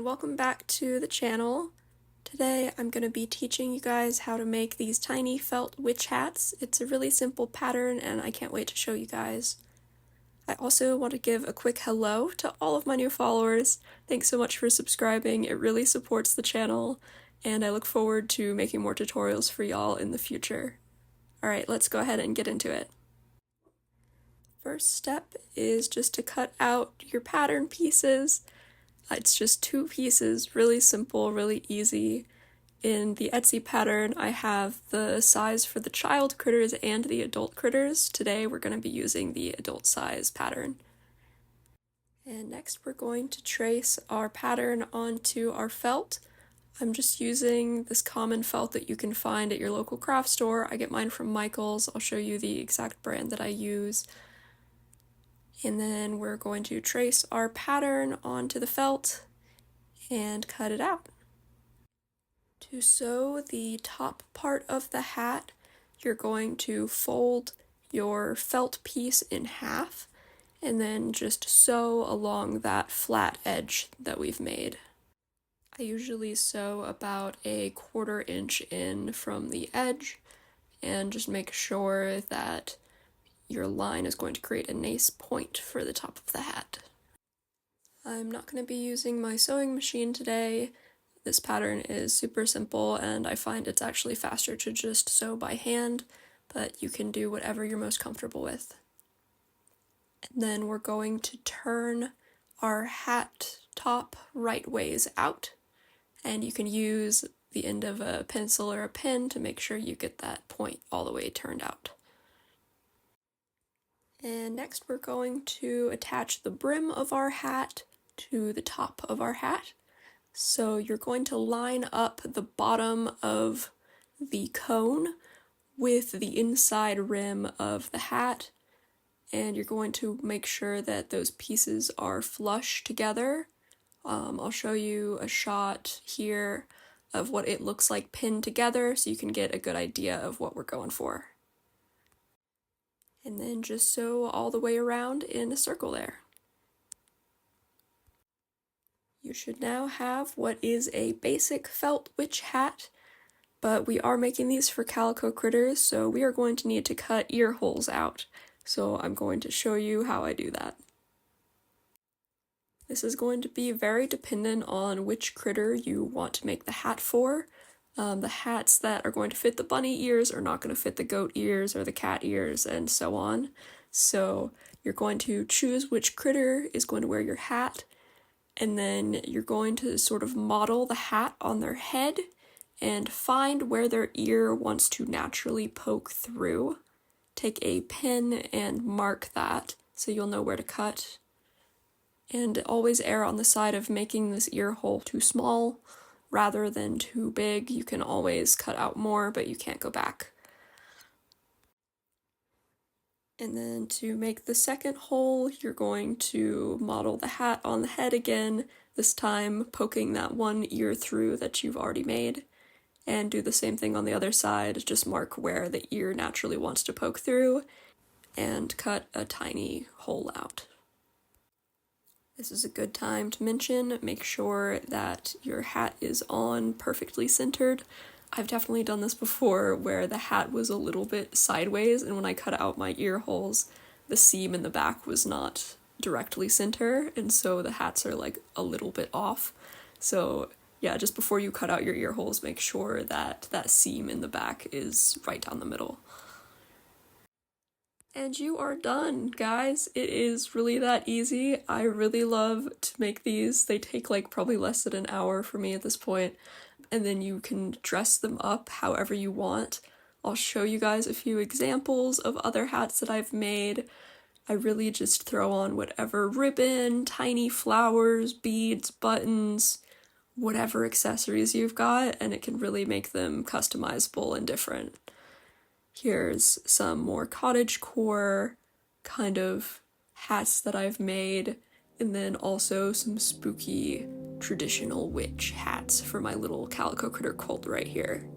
welcome back to the channel. Today I'm going to be teaching you guys how to make these tiny felt witch hats. It's a really simple pattern and I can't wait to show you guys. I also want to give a quick hello to all of my new followers. Thanks so much for subscribing, it really supports the channel, and I look forward to making more tutorials for y'all in the future. Alright, let's go ahead and get into it. First step is just to cut out your pattern pieces. It's just 2 pieces, really simple, really easy. In the Etsy pattern, I have the size for the child critters and the adult critters. Today we're going to be using the adult size pattern. And next we're going to trace our pattern onto our felt. I'm just using this common felt that you can find at your local craft store. I get mine from Michael's. I'll show you the exact brand that I use. And then we're going to trace our pattern onto the felt and cut it out. To sew the top part of the hat, you're going to fold your felt piece in half and then just sew along that flat edge that we've made. I usually sew about a 1/4 inch in from the edge and just make sure that your line is going to create a nice point for the top of the hat. I'm not going to be using my sewing machine today. This pattern is super simple and I find it's actually faster to just sew by hand, but you can do whatever you're most comfortable with. And then we're going to turn our hat top right ways out, and you can use the end of a pencil or a pen to make sure you get that point all the way turned out. And next we're going to attach the brim of our hat to the top of our hat. So you're going to line up the bottom of the cone with the inside rim of the hat, and you're going to make sure that those pieces are flush together. I'll show you a shot here of what it looks like pinned together so you can get a good idea of what we're going for. And then just sew all the way around in a circle there. You should now have what is a basic felt witch hat, but we are making these for Calico Critters, so we are going to need to cut ear holes out. So I'm going to show you how I do that. This is going to be very dependent on which critter you want to make the hat for. The hats that are going to fit the bunny ears are not going to fit the goat ears or the cat ears and so on. So you're going to choose which critter is going to wear your hat, and then you're going to sort of model the hat on their head and find where their ear wants to naturally poke through. Take a pen and mark that so you'll know where to cut. And always err on the side of making this ear hole too small rather than too big. You can always cut out more, but you can't go back. And then to make the second hole, you're going to model the hat on the head again, this time poking that one ear through that you've already made. And do the same thing on the other side, just mark where the ear naturally wants to poke through, and cut a tiny hole out. This is a good time to mention, make sure that your hat is on perfectly centered. I've definitely done this before where the hat was a little bit sideways, and when I cut out my ear holes, the seam in the back was not directly center, and so the hats are like a little bit off. So yeah, just before you cut out your ear holes, make sure that that seam in the back is right down the middle. And you are done, guys. It is really that easy. I really love to make these. They take like probably less than an hour for me at this point. And then you can dress them up however you want. I'll show you guys a few examples of other hats that I've made. I really just throw on whatever ribbon, tiny flowers, beads, buttons, whatever accessories you've got, and it can really make them customizable and different. Here's some more cottagecore kind of hats that I've made, and then also some spooky traditional witch hats for my little Calico Critter cult right here.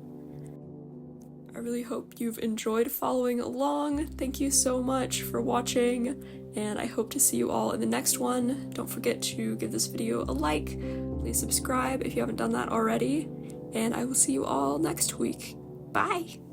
I really hope you've enjoyed following along. Thank you so much for watching, and I hope to see you all in the next one. Don't forget to give this video a like, please subscribe if you haven't done that already, and I will see you all next week. Bye!